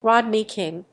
Rodney King.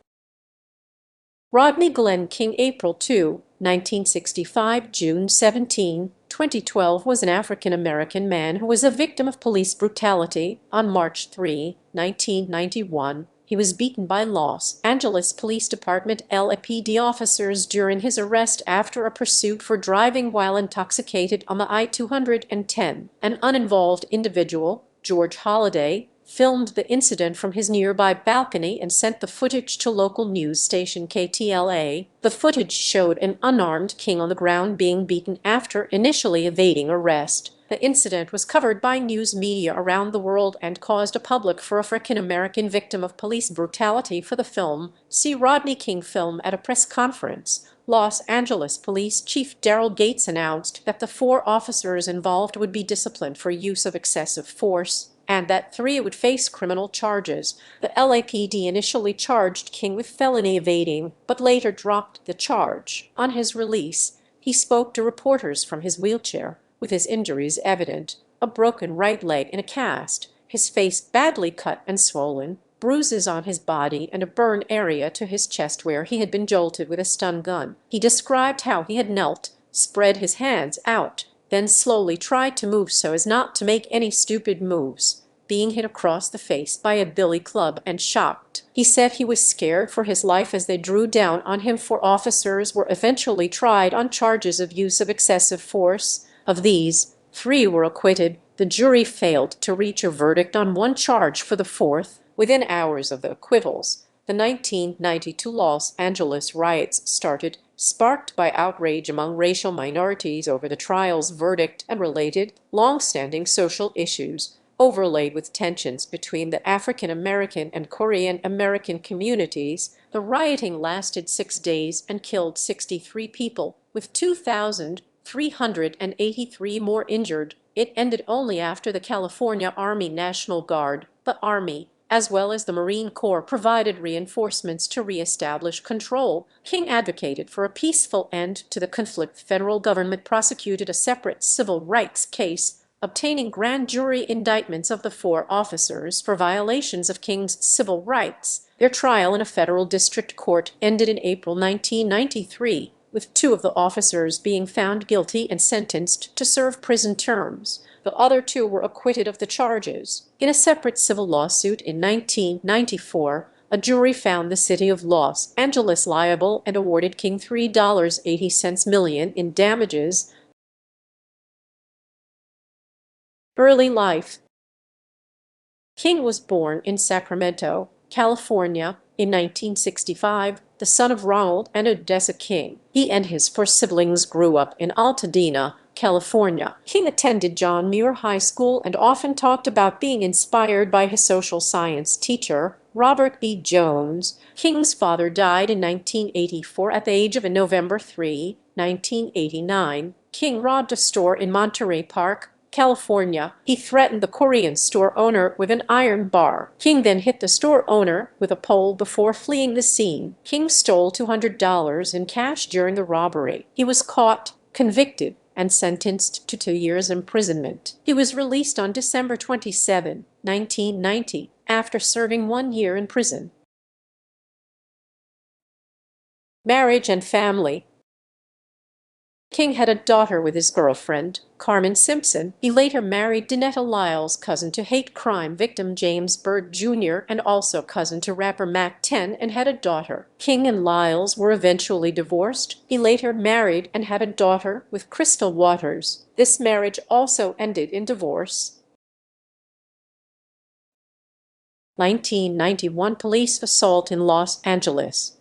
Rodney Glenn King, April 2, 1965, June 17, 2012, was an African-American man who was a victim of police brutality. On March 3, 1991, he was beaten by Los Angeles Police Department LAPD officers during his arrest after a pursuit for driving while intoxicated on the I-210. An uninvolved individual, George Holliday, filmed the incident from his nearby balcony and sent the footage to local news station KTLA. The footage showed an unarmed King on the ground being beaten after initially evading arrest. The incident was covered by news media around the world and caused a public for African-American victim of police brutality. For the film, see Rodney King film. At a press conference, Los Angeles Police Chief Daryl Gates announced that the 4 officers involved would be disciplined for use of excessive force, and that 3 would face criminal charges. The LAPD initially charged King with felony evading, but later dropped the charge. On his release, he spoke to reporters from his wheelchair, with his injuries evident: a broken right leg in a cast, his face badly cut and swollen, bruises on his body, and a burn area to his chest where he had been jolted with a stun gun. He described how he had knelt, spread his hands out, then slowly tried to move so as not to make any stupid moves, being hit across the face by a billy club and shocked. He said he was scared for his life as they drew down on him. 4 officers were eventually tried on charges of use of excessive force. Of these, 3 were acquitted. The jury failed to reach a verdict on 1 charge for the 4th within hours of the acquittals. The 1992 Los Angeles riots started, sparked by outrage among racial minorities over the trial's verdict and related, long-standing social issues, overlaid with tensions between the African-American and Korean-American communities. The rioting lasted 6 days and killed 63 people, with 2,383 more injured. It ended only after the California Army National Guard, the Army, as well as the Marine Corps, provided reinforcements to reestablish control. King advocated for a peaceful end to the conflict. The federal government prosecuted a separate civil rights case, obtaining grand jury indictments of the 4 officers for violations of King's civil rights. Their trial in a federal district court ended in April 1993, with 2 of the officers being found guilty and sentenced to serve prison terms. The other 2 were acquitted of the charges. In a separate civil lawsuit in 1994, a jury found the city of Los Angeles liable and awarded King $3.80 million in damages. Early life. King was born in Sacramento, California, in 1965, the son of Ronald and Odessa King. He and his 4 siblings grew up in Altadena, California. King attended John Muir High School and often talked about being inspired by his social science teacher, Robert B. Jones. King's father died in 1984 at the age of November 3, 1989. King robbed a store in Monterey Park, California. He threatened the Korean store owner with an iron bar. King then hit the store owner with a pole before fleeing the scene. King stole $200 in cash during the robbery. He was caught, convicted, and sentenced to 2 years imprisonment. He was released on December 27, 1990, after serving 1 year in prison. Marriage and family. King had a daughter with his girlfriend, Carmen Simpson. He later married Donetta Lyles, cousin to hate crime victim James Byrd Jr. and also cousin to rapper Mac 10, and had a daughter. King and Lyles were eventually divorced. He later married and had a daughter with Crystal Waters. This marriage also ended in divorce. 1991 police assault in Los Angeles.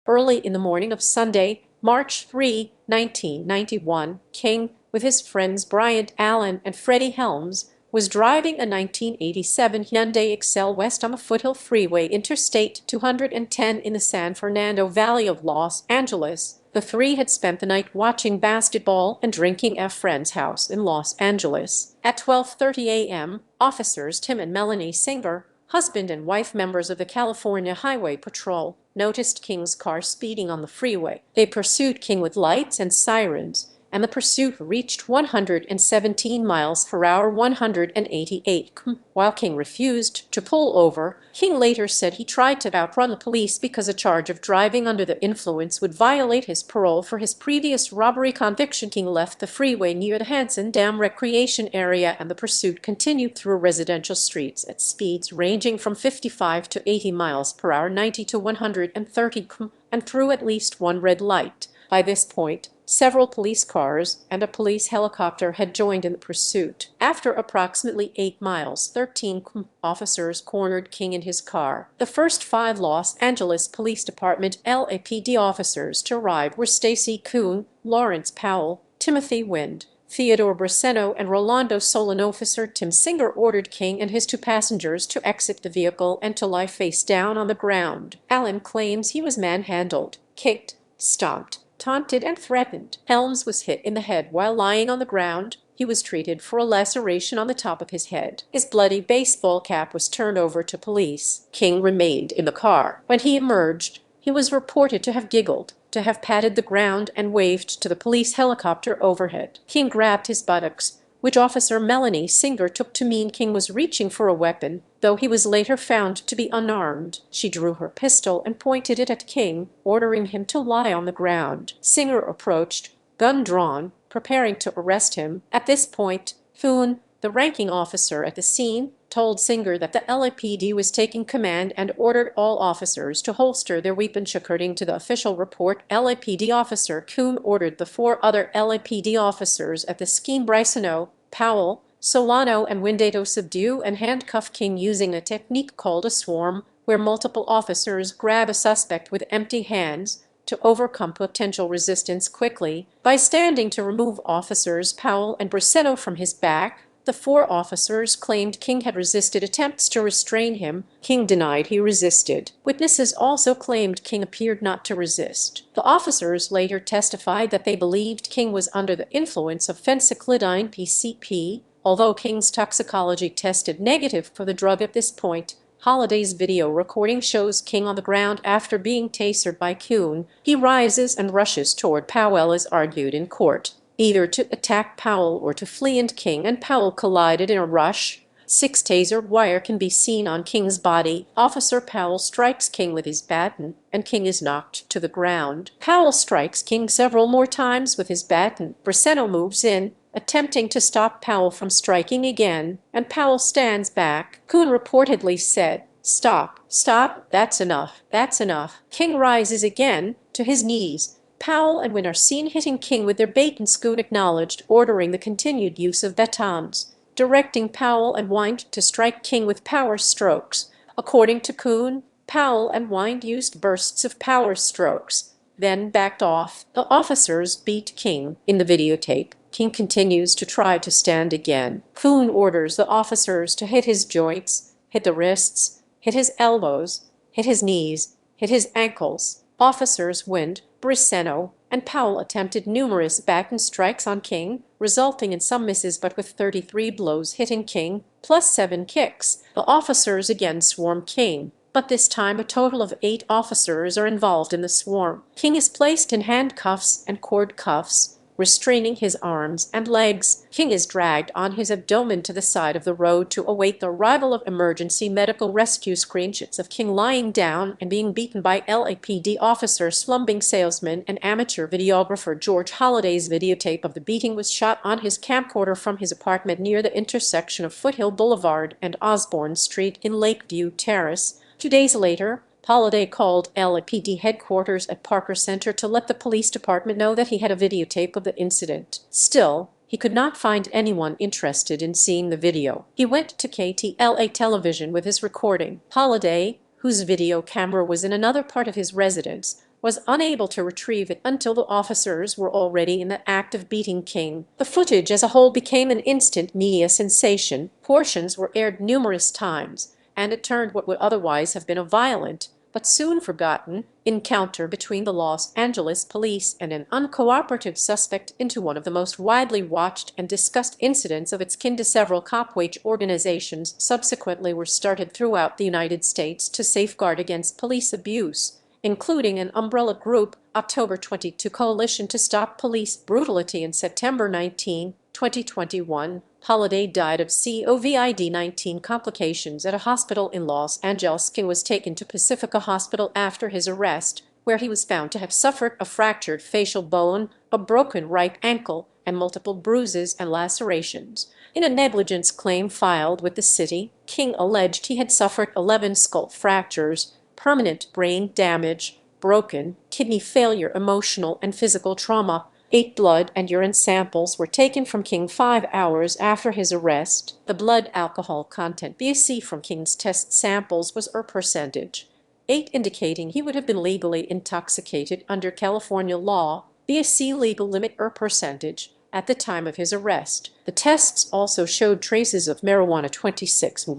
Early in the morning of Sunday, March 3, 1991, King, with his friends Bryant Allen and Freddie Helms, was driving a 1987 Hyundai Excel west on the Foothill Freeway, Interstate 210 in the San Fernando Valley of Los Angeles. The 3 had spent the night watching basketball and drinking at a friend's house in Los Angeles. At 12:30 a.m., officers Tim and Melanie Singer, husband and wife members of the California Highway Patrol, noticed King's car speeding on the freeway. They pursued King with lights and sirens. and the pursuit reached 117 miles per hour, 188 km. While King refused to pull over, King later said he tried to outrun the police because a charge of driving under the influence would violate his parole for his previous robbery conviction. King left the freeway near the Hansen Dam recreation area, and the pursuit continued through residential streets at speeds ranging from 55 to 80 miles per hour, 90 to 130 km, and through at least one red light. By this point, several police cars and a police helicopter had joined in the pursuit. After approximately 8 miles, 13 km, officers cornered King in his car. The first 5 Los Angeles Police Department LAPD officers to arrive were Stacy Kuhn, Lawrence Powell, Timothy Wind, Theodore Briseno, and Rolando Solano. Officer Tim Singer ordered King and his 2 passengers to exit the vehicle and to lie face down on the ground. Allen claims he was manhandled, kicked, stomped, taunted, and threatened. Helms was hit in the head while lying on the ground. He was treated for a laceration on the top of his head. His bloody baseball cap was turned over to police. King remained in the car. When he emerged, he was reported to have giggled, to have patted the ground and waved to the police helicopter overhead. King grabbed his buttocks, which Officer Melanie Singer took to mean King was reaching for a weapon, though he was later found to be unarmed. She drew her pistol and pointed it at King, ordering him to lie on the ground. Singer approached, gun drawn, preparing to arrest him. At this point, Thune, the ranking officer at the scene, told Singer that the LAPD was taking command and ordered all officers to holster their weapons. According to the official report, LAPD officer Kuhn ordered the 4 other LAPD officers at the scene, Briseno, Powell, Solano, and Wind, to subdue and handcuff King using a technique called a swarm, where multiple officers grab a suspect with empty hands to overcome potential resistance quickly by standing to remove officers Powell and Briseno from his back. The 4 officers claimed King had resisted attempts to restrain him. King denied he resisted. Witnesses also claimed King appeared not to resist. The officers later testified that they believed King was under the influence of phencyclidine (PCP), although King's toxicology tested negative for the drug at this point. Holliday's video recording shows King on the ground after being tasered by Kuhn. He rises and rushes toward Powell as argued in court, either to attack Powell or to flee, and King and Powell collided in a rush. 6 taser wire can be seen on King's body. Officer Powell strikes King with his baton, and King is knocked to the ground. Powell strikes King several more times with his baton. Briseno moves in, attempting to stop Powell from striking again, and Powell stands back. Kuhn reportedly said, "Stop, stop, that's enough, that's enough." King rises again to his knees. Powell and Wynn are seen hitting King with their batons. Kuhn acknowledged ordering the continued use of batons, directing Powell and Wind to strike King with power strokes. According to Kuhn, Powell and Wind used bursts of power strokes, then backed off. The officers beat King. In the videotape, King continues to try to stand again. Kuhn orders the officers to hit his joints, hit the wrists, hit his elbows, hit his knees, hit his ankles. Officers Wind, Briseno, and Powell attempted numerous baton strikes on King, resulting in some misses but with 33 blows hitting King, plus 7 kicks. The officers again swarm King, but this time a total of 8 officers are involved in the swarm. King is placed in handcuffs and cord cuffs, restraining his arms and legs. King is dragged on his abdomen to the side of the road to await the arrival of emergency medical rescue. Screenshots of King lying down and being beaten by LAPD officers, slumping salesman, and amateur videographer George Holliday's videotape of the beating was shot on his camcorder from his apartment near the intersection of Foothill Boulevard and Osborne Street in Lakeview Terrace. 2 days later, Holliday called LAPD headquarters at Parker Center to let the police department know that he had a videotape of the incident. Still, he could not find anyone interested in seeing the video. He went to KTLA television with his recording. Holliday, whose video camera was in another part of his residence, was unable to retrieve it until the officers were already in the act of beating King. The footage as a whole became an instant media sensation. Portions were aired numerous times, and it turned what would otherwise have been a violent, but soon forgotten, encounter between the Los Angeles police and an uncooperative suspect into one of the most widely watched and discussed incidents of its kind. Several cop-watch organizations subsequently were started throughout the United States to safeguard against police abuse, including an umbrella group, October 22 Coalition to Stop Police Brutality in September 19, 2021. Holiday died of COVID-19 complications at a hospital in Los Angeles. King was taken to Pacifica Hospital after his arrest, where he was found to have suffered a fractured facial bone, a broken right ankle, and multiple bruises and lacerations. In a negligence claim filed with the city, King alleged he had suffered 11 skull fractures, permanent brain damage, broken kidney failure, emotional and physical trauma. 8 blood and urine samples were taken from King 5 hours after his arrest. The blood alcohol content BSC from King's test samples was percentage 8, indicating he would have been legally intoxicated under California law, BSC legal limit percentage, at the time of his arrest. The tests also showed traces of marijuana. 26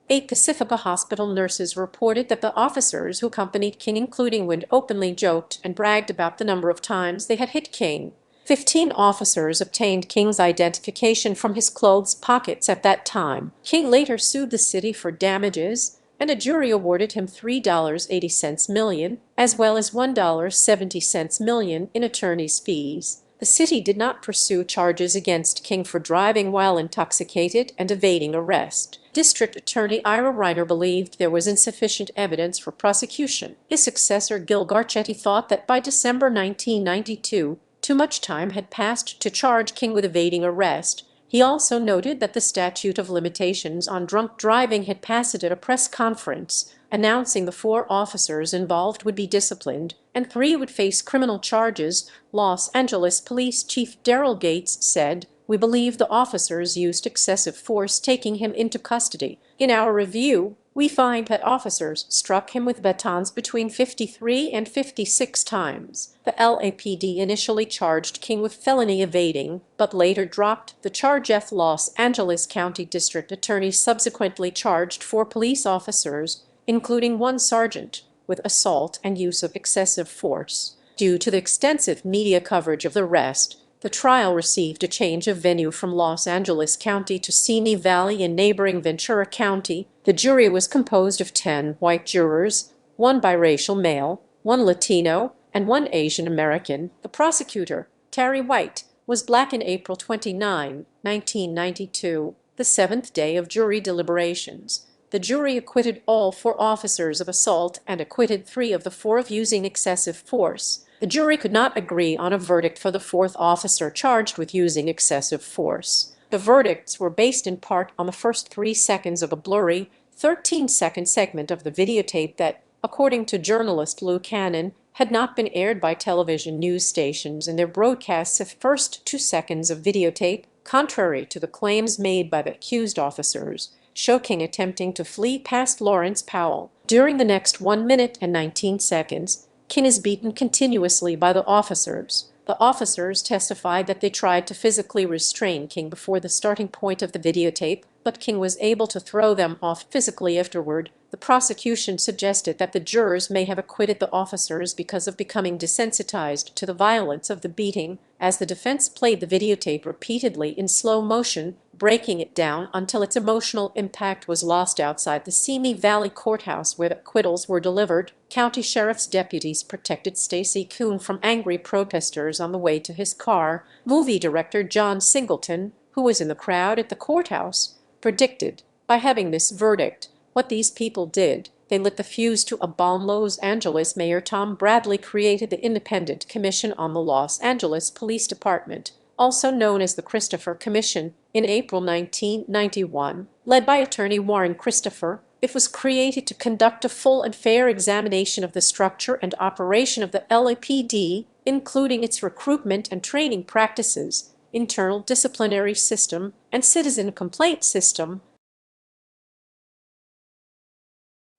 8 Pacifica Hospital nurses reported that the officers who accompanied King, including Wind, openly joked and bragged about the number of times they had hit King. 15 officers obtained King's identification from his clothes pockets at that time. King later sued the city for damages, and a jury awarded him $3.80 million, as well as $1.70 million in attorney's fees. The city did not pursue charges against King for driving while intoxicated and evading arrest. District Attorney Ira Reiner believed there was insufficient evidence for prosecution. His successor Gil Garcetti thought that by December 1992, too much time had passed to charge King with evading arrest. He also noted that the statute of limitations on drunk driving had passed at a press conference, announcing the 4 officers involved would be disciplined and 3 would face criminal charges. Los Angeles Police Chief Daryl Gates said, "We believe the officers used excessive force taking him into custody. In our review, we find that officers struck him with batons between 53 and 56 times. The LAPD initially charged King with felony evading, but later dropped the charge. Los Angeles County District Attorney subsequently charged 4 police officers, including 1 sergeant, with assault and use of excessive force. Due to the extensive media coverage of the arrest, the trial received a change of venue from Los Angeles County to Simi Valley in neighboring Ventura County. The jury was composed of 10 white jurors, 1 biracial male, 1 Latino, and 1 Asian American. The prosecutor, Terry White, was black. In April 29, 1992, the 7th day of jury deliberations, the jury acquitted all 4 officers of assault and acquitted 3 of the 4 of using excessive force. The jury could not agree on a verdict for the 4th officer charged with using excessive force. The verdicts were based in part on the first 3 seconds of a blurry, 13-second segment of the videotape that, according to journalist Lou Cannon, had not been aired by television news stations in their broadcasts of first 2 seconds of videotape, contrary to the claims made by the accused officers, show King attempting to flee past Lawrence Powell. During the next 1 minute and 19 seconds, King is beaten continuously by the officers. The officers testified that they tried to physically restrain King before the starting point of the videotape, but King was able to throw them off physically afterward. The prosecution suggested that the jurors may have acquitted the officers because of becoming desensitized to the violence of the beating, as the defense played the videotape repeatedly in slow motion, breaking it down until its emotional impact was lost. Outside the Simi Valley courthouse where the acquittals were delivered, county sheriff's deputies protected Stacy Kuhn from angry protesters on the way to his car. Movie director John Singleton, who was in the crowd at the courthouse, predicted, by having this verdict, what these people did. They lit the fuse to a bomb. Los Angeles Mayor Tom Bradley created the Independent Commission on the Los Angeles Police Department, also known as the Christopher Commission, in April 1991. Led by attorney Warren Christopher, it was created to conduct a full and fair examination of the structure and operation of the LAPD, including its recruitment and training practices, internal disciplinary system, and citizen complaint system.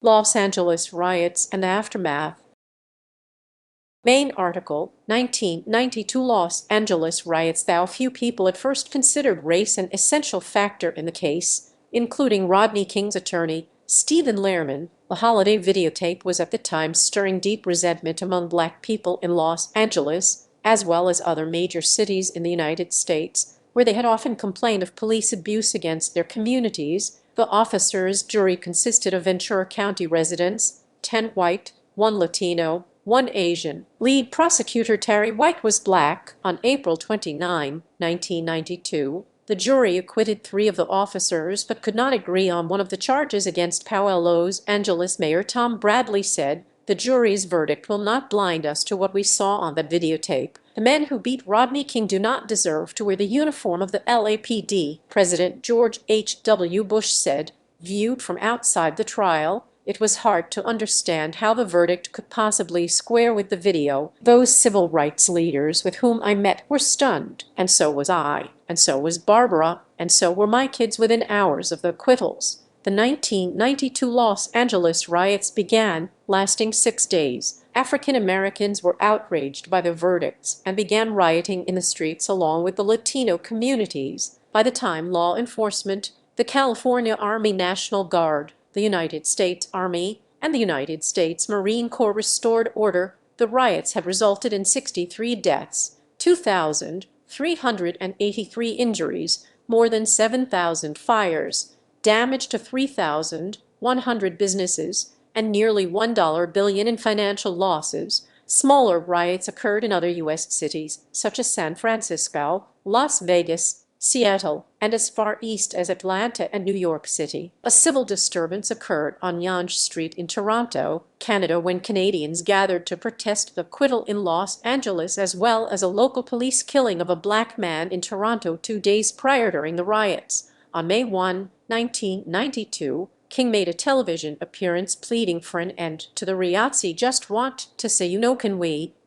Los Angeles riots and the aftermath. Main article, 1992 Los Angeles riots. Though few people at first considered race an essential factor in the case, including Rodney King's attorney, Stephen Lehrman, the holiday videotape was at the time stirring deep resentment among Black people in Los Angeles, as well as other major cities in the United States, where they had often complained of police abuse against their communities. The officers' jury consisted of Ventura County residents, 10 white, 1 Latino, one Asian. Lead prosecutor Terry White was black. On April 29, 1992, the jury acquitted 3 of the officers but could not agree on one of the charges against Powell. Los Angeles Mayor Tom Bradley said, "The jury's verdict will not blind us to what we saw on that videotape. The men who beat Rodney King do not deserve to wear the uniform of the LAPD." President George H.W. Bush said, "Viewed from outside the trial, it was hard to understand how the verdict could possibly square with the video. Those civil rights leaders with whom I met were stunned, and so was I, and so was Barbara, and so were my kids within hours of the acquittals." The 1992 Los Angeles riots began, lasting 6 days. African Americans were outraged by the verdicts and began rioting in the streets along with the Latino communities. By the time law enforcement, the California Army National Guard, the United States Army, and the United States Marine Corps restored order, the riots had resulted in 63 deaths, 2,383 injuries, more than 7,000 fires, damage to 3,100 businesses, and nearly $1 billion in financial losses. Smaller riots occurred in other U.S. cities, such as San Francisco, Las Vegas, Seattle, and as far east as Atlanta and New York City. A civil disturbance occurred on Yonge Street in Toronto, Canada, when Canadians gathered to protest the acquittal in Los Angeles, as well as a local police killing of a black man in Toronto 2 days prior during the riots. On May 1, 1992, King made a television appearance pleading for an end to the riots. "He just want to say,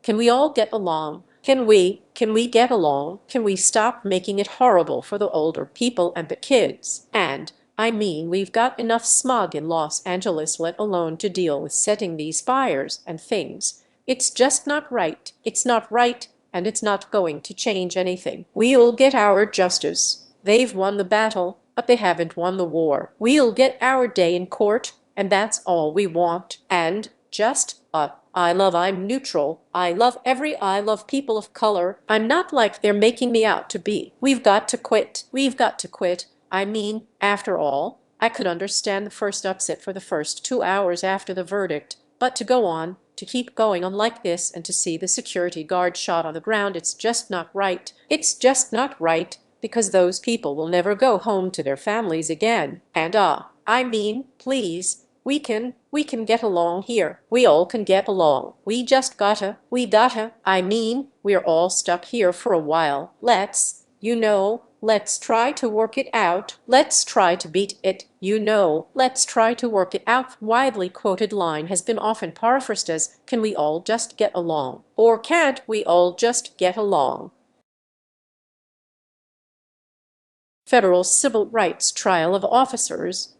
can we all get along? Can we get along? Can we stop making it horrible for the older people and the kids? And, I mean, we've got enough smog in Los Angeles, let alone to deal with setting these fires and things. It's just not right. It's not right, and it's not going to change anything. We'll get our justice. They've won the battle, but they haven't won the war. We'll get our day in court, and that's all we want. And just, I'm neutral. I love people of color. I'm not like they're making me out to be. We've got to quit. We've got to quit. I mean, after all, I could understand the first upset for the first 2 hours after the verdict, but to go on, to keep going on like this, and to see the security guard shot on the ground, it's just not right. It's just not right, because those people will never go home to their families again. And I mean, please, we can get along here. We all can get along. We just gotta, I mean, we're all stuck here for a while. Let's try to work it out. Let's try to beat it. Let's try to work it out." Widely quoted line has been often paraphrased as, "Can we all just get along?" Or "Can't we all just get along?" Federal civil rights trial of officers.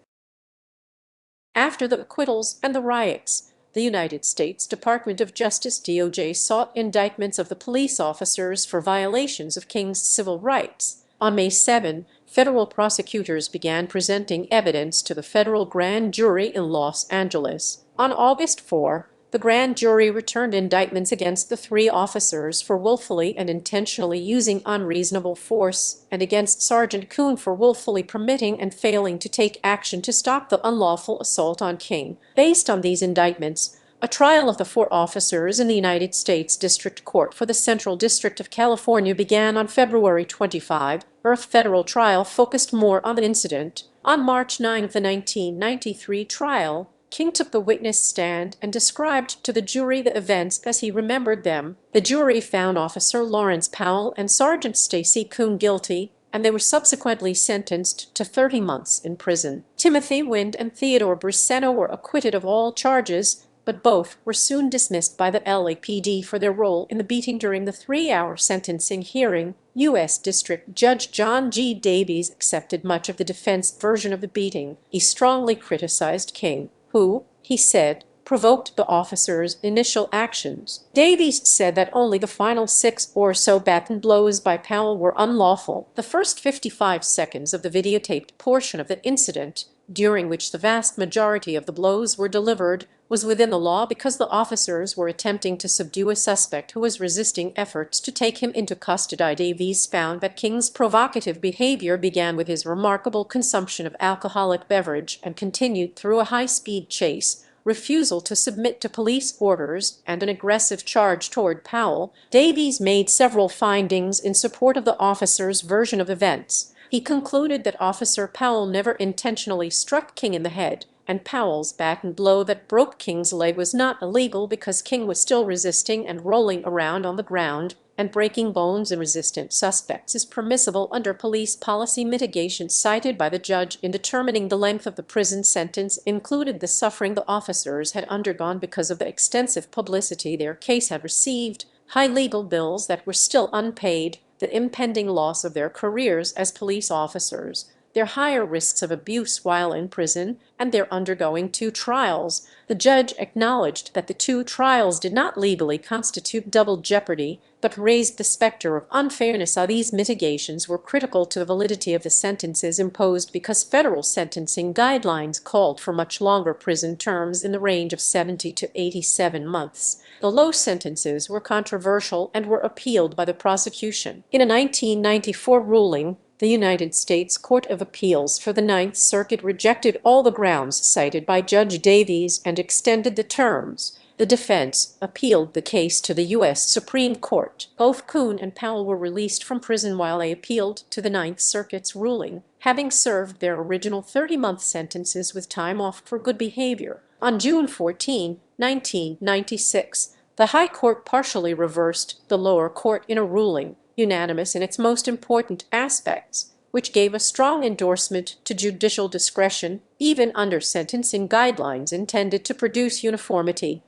After the acquittals and the riots, the United States Department of Justice (DOJ) sought indictments of the police officers for violations of King's civil rights. On May 7, federal prosecutors began presenting evidence to the federal grand jury in Los Angeles. On August 4, the grand jury returned indictments against the 3 officers for willfully and intentionally using unreasonable force, and against Sergeant Kuhn for willfully permitting and failing to take action to stop the unlawful assault on King. Based on these indictments, a trial of the 4 officers in the United States District Court for the Central District of California began on February 25. The federal trial focused more on the incident. On March 9 of the 1993 trial, King took the witness stand and described to the jury the events as he remembered them. The jury found Officer Lawrence Powell and Sergeant Stacy Kuhn guilty, and they were subsequently sentenced to 30 months in prison. Timothy Wind and Theodore Briseno were acquitted of all charges, but both were soon dismissed by the LAPD for their role in the beating during the 3-hour sentencing hearing. U.S. District Judge John G. Davies accepted much of the defense version of the beating. He strongly criticized King, who, he said, provoked the officers' initial actions. Davies said that only the final 6 or so baton blows by Powell were unlawful. The first 55 seconds of the videotaped portion of the incident, during which the vast majority of the blows were delivered, was within the law because the officers were attempting to subdue a suspect who was resisting efforts to take him into custody. Davies found that King's provocative behavior began with his remarkable consumption of alcoholic beverage and continued through a high-speed chase, refusal to submit to police orders, and an aggressive charge toward Powell, Davies made several findings in support of the officer's version of events. He concluded that Officer Powell never intentionally struck King in the head, and Powell's baton blow that broke King's leg was not illegal because King was still resisting and rolling around on the ground, and breaking bones in resistant suspects is permissible under police policy. Mitigation cited by the judge in determining the length of the prison sentence included the suffering the officers had undergone because of the extensive publicity their case had received, high legal bills that were still unpaid, the impending loss of their careers as police officers, their higher risks of abuse while in prison, and their undergoing 2 trials. The judge acknowledged that the 2 trials did not legally constitute double jeopardy, but raised the specter of unfairness. These mitigations were critical to the validity of the sentences imposed because federal sentencing guidelines called for much longer prison terms in the range of 70 to 87 months. The low sentences were controversial and were appealed by the prosecution. In a 1994 ruling, the United States Court of Appeals for the Ninth Circuit rejected all the grounds cited by Judge Davies and extended the terms. The defense appealed the case to the U.S. Supreme Court. Both Kuhn and Powell were released from prison while they appealed to the Ninth Circuit's ruling, having served their original 30-month sentences with time off for good behavior. On June 14, 1996, the High Court partially reversed the lower court in a ruling, unanimous in its most important aspects, which gave a strong endorsement to judicial discretion, even under sentencing guidelines intended to produce uniformity.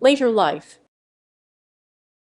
Later life.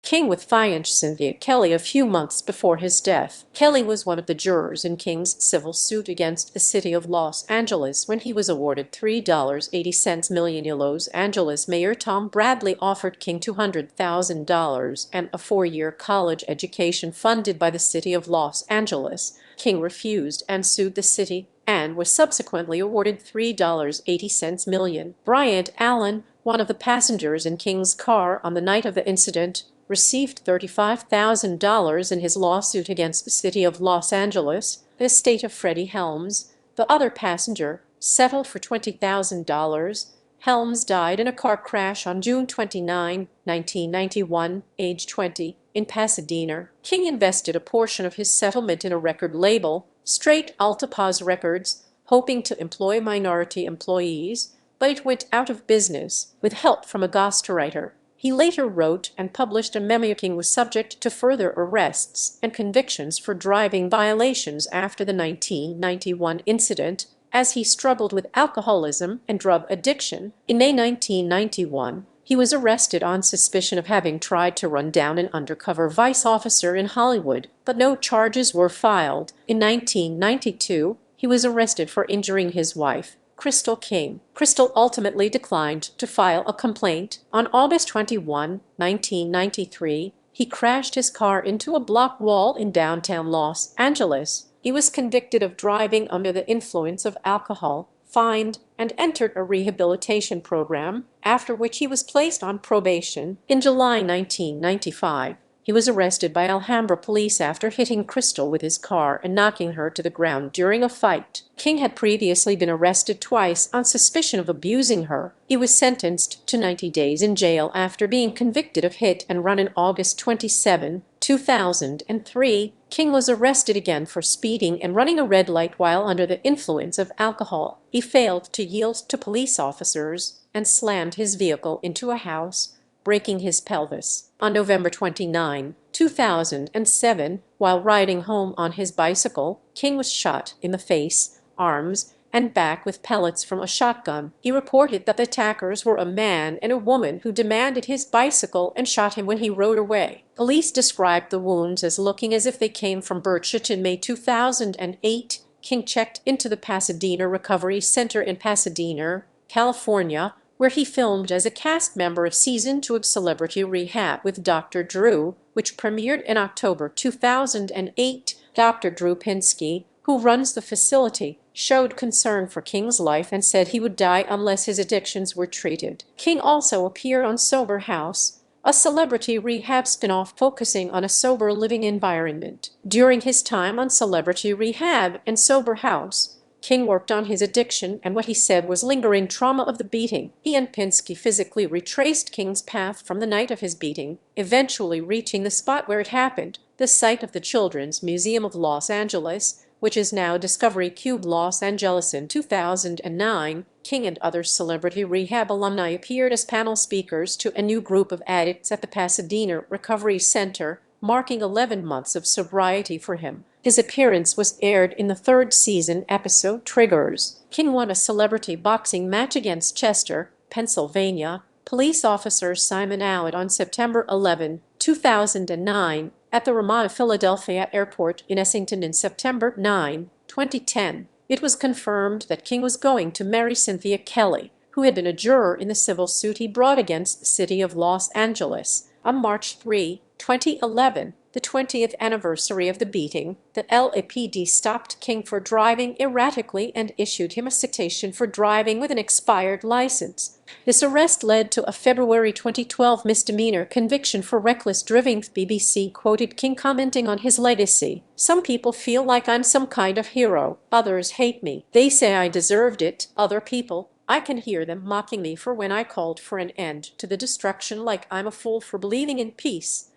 King with fiancée Cynthia Kelly a few months before his death. Kelly was one of the jurors in King's civil suit against the city of Los Angeles when he was awarded $3.80 million. Los Angeles Mayor Tom Bradley offered King $200,000 and a 4-year college education funded by the city of Los Angeles. King refused and sued the city and was subsequently awarded $3.80 million. Bryant Allen, one of the passengers in King's car on the night of the incident, received $35,000 in his lawsuit against the city of Los Angeles. The estate of Freddie Helms, the other passenger, settled for $20,000. Helms died in a car crash on June 29, 1991, age 20, in Pasadena. King invested a portion of his settlement in a record label, Straight Altapaz Records, hoping to employ minority employees, but it went out of business with help from a ghostwriter. He later wrote and published a memoir. King was subject to further arrests and convictions for driving violations after the 1991 incident, as he struggled with alcoholism and drug addiction. In May 1991, he was arrested on suspicion of having tried to run down an undercover vice officer in Hollywood, but no charges were filed. In 1992, he was arrested for injuring his wife, Crystal King. Crystal ultimately declined to file a complaint. On August 21, 1993, he crashed his car into a block wall in downtown Los Angeles. He was convicted of driving under the influence of alcohol, fined, and entered a rehabilitation program, after which he was placed on probation. In July 1995, he was arrested by Alhambra police after hitting Crystal with his car and knocking her to the ground during a fight. King had previously been arrested twice on suspicion of abusing her. He was sentenced to 90 days in jail after being convicted of hit and run. On August 27, 2003, King was arrested again for speeding and running a red light while under the influence of alcohol. He failed to yield to police officers and slammed his vehicle into a house, breaking his pelvis. On November 29, 2007, while riding home on his bicycle, King was shot in the face, arms, and back with pellets from a shotgun. He reported that the attackers were a man and a woman who demanded his bicycle and shot him when he rode away. Police described the wounds as looking as if they came from birdshot. In May 2008, King checked into the Pasadena Recovery Center in Pasadena, California, where he filmed as a cast member of Season 2 of Celebrity Rehab with Dr. Drew, which premiered in October 2008. Dr. Drew Pinsky, who runs the facility, showed concern for King's life and said he would die unless his addictions were treated. King also appeared on Sober House, a celebrity rehab spin-off focusing on a sober living environment. During his time on Celebrity Rehab and Sober House, King worked on his addiction and what he said was lingering trauma of the beating. He and Pinsky physically retraced King's path from the night of his beating, eventually reaching the spot where it happened, the site of the Children's Museum of Los Angeles, which is now Discovery Cube Los Angeles. In 2009, King and other celebrity rehab alumni appeared as panel speakers to a new group of addicts at the Pasadena Recovery Center, marking 11 months of sobriety for him. His appearance was aired in the third season episode Triggers. King won a celebrity boxing match against Chester, Pennsylvania, police officer Simon Allard on September 11, 2009, at the Ramada Philadelphia Airport in Essington in September 9, 2010. It was confirmed that King was going to marry Cynthia Kelly, who had been a juror in the civil suit he brought against the city of Los Angeles. On March 3, 2011, the 20th anniversary of the beating, the LAPD stopped King for driving erratically and issued him a citation for driving with an expired license. This arrest led to a February 2012 misdemeanor conviction for reckless driving. BBC quoted King commenting on his legacy. "Some people feel like I'm some kind of hero. Others hate me. They say I deserved it. Other people, I can hear them mocking me for when I called for an end to the destruction, like I'm a fool for believing in peace."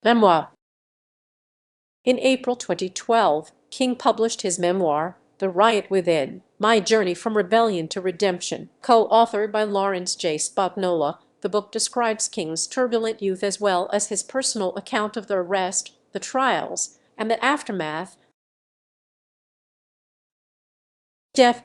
Memoir. In April 2012, King published his memoir, The Riot Within: My Journey from Rebellion to Redemption. Co-authored by Lawrence J. Spagnola, the book describes King's turbulent youth as well as his personal account of the arrest, the trials, and the aftermath. Death.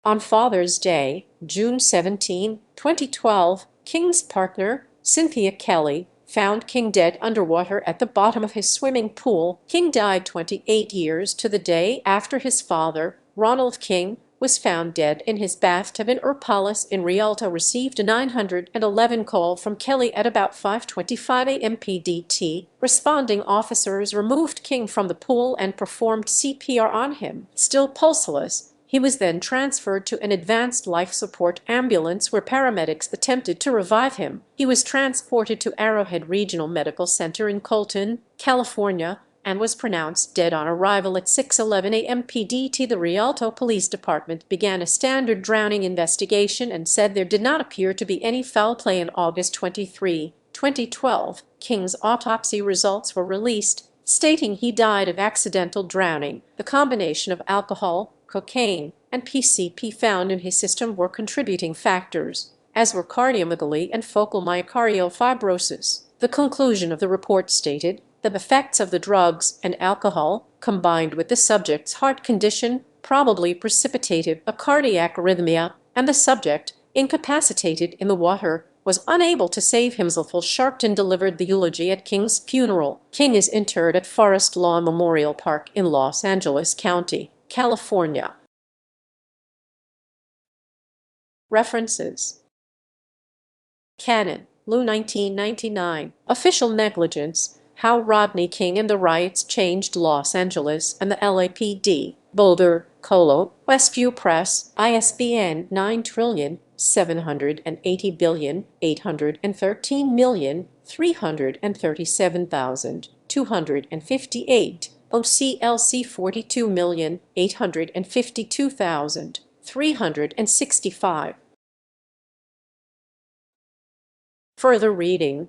On Father's Day, June 17, 2012, King's partner, Cynthia Kelly, found King dead underwater at the bottom of his swimming pool. King died 28 years to the day after his father, Ronald King, was found dead in his bathtub in Urpalis in Rialto. Received a 911 call from Kelly at about 5:25 a.m. PDT. Responding officers removed King from the pool and performed CPR on him. Still pulseless, he was then transferred to an advanced life support ambulance where paramedics attempted to revive him. He was transported to Arrowhead Regional Medical Center in Colton, California, and was pronounced dead on arrival at 6:11 a.m. PDT. The Rialto Police Department began a standard drowning investigation and said there did not appear to be any foul play. In August 23, 2012, King's autopsy results were released, stating he died of accidental drowning. The combination of alcohol, cocaine, and PCP found in his system were contributing factors, as were cardiomegaly and focal myocardial fibrosis. The conclusion of the report stated the effects of the drugs and alcohol, combined with the subject's heart condition, probably precipitated a cardiac arrhythmia, and the subject, incapacitated in the water, was unable to save himself. Sharpton delivered the eulogy at King's funeral. King is interred at Forest Lawn Memorial Park in Los Angeles County, California. References. Cannon, Lou 1999. Official Negligence: How Rodney King and the Riots Changed Los Angeles and the LAPD. Boulder, Colo, Westview Press, ISBN 9780813337258, OCLC 42852365. Further reading.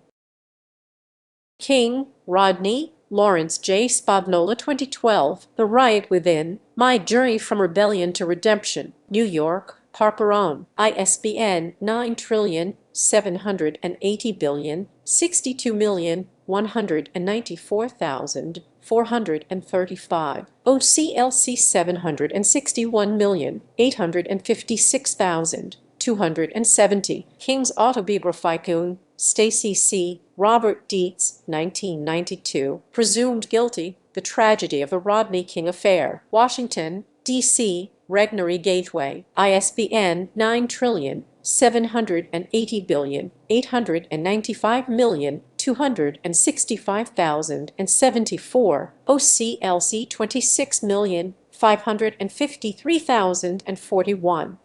King, Rodney, Lawrence J. Spagnola. 2012, The Riot Within: My Journey from Rebellion to Redemption. New York, Harper Own. ISBN 9780620694435. OCLC 761856270. King's Autobiography. Stacy C., Robert Dietz, 1992. Presumed Guilty: The Tragedy of the Rodney King Affair. Washington, D.C., Regnery Gateway. ISBN 9780895265074. OCLC 26553041.